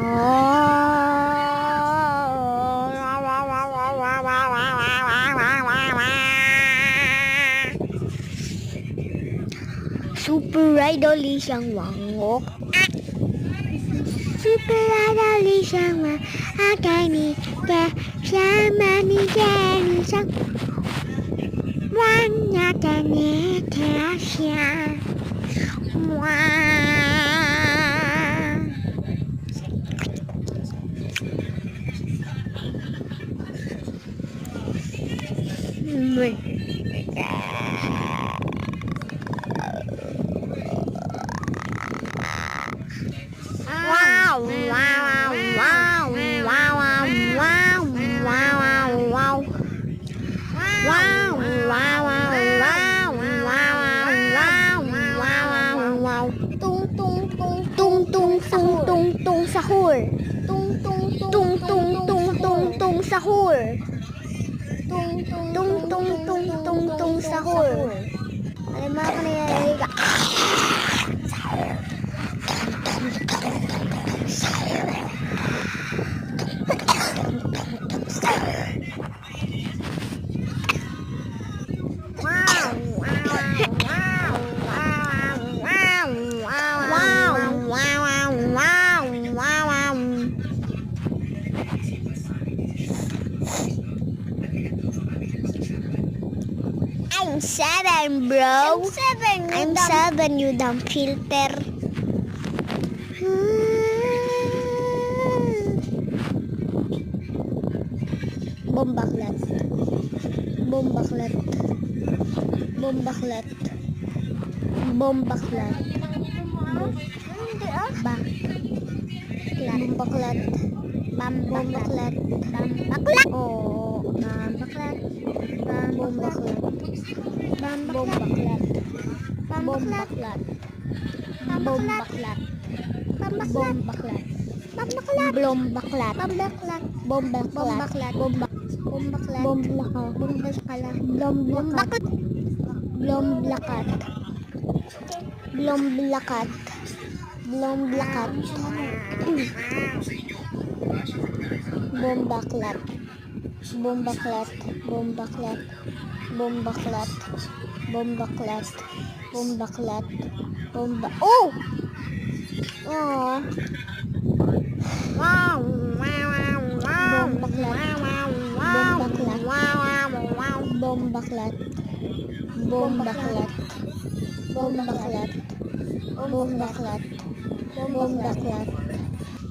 Super Idol isang wangok. Super Idol isang akani kasama ni Jenny sang wanya kaneta siya. Wow, wow, wow, wow, wow, wow, wow, wow. Wow, wow, wow, wow, wow, wow, wow. Tung tung tung tung tung tung tung tung sahur. Tung tung tung tung tung tung tung sahur. Tung tung tung tung tung tung sahur. Ay mga kanayay. I'm 7, bro. I'm 7, you dumb filter. Bombaklat. Bombaklat. Bombaklat. Bombaklat. Bombaklat. Bombaklat. Bombaklat. Oh, bombaklat. Bombaklat. Bombaklat. Bombaklat. Bombaklat. Bombaklat. Bombaklat. Bombaklat. Bombaklat. Bombaklat. Bombaklat. Bombaklat. Blomblakat. Blomblakat. Blomblakat. Bombaklat. Bombaklat. Bombaklat. Bombaklat. Bombaklat. Bombaklat. Oh! Oh! Wow! Wow! Wow! Bombaklat. Bombaklat. Bombaklat. Bombaklat. Bombaklat. Bombaklat. Bombaklat.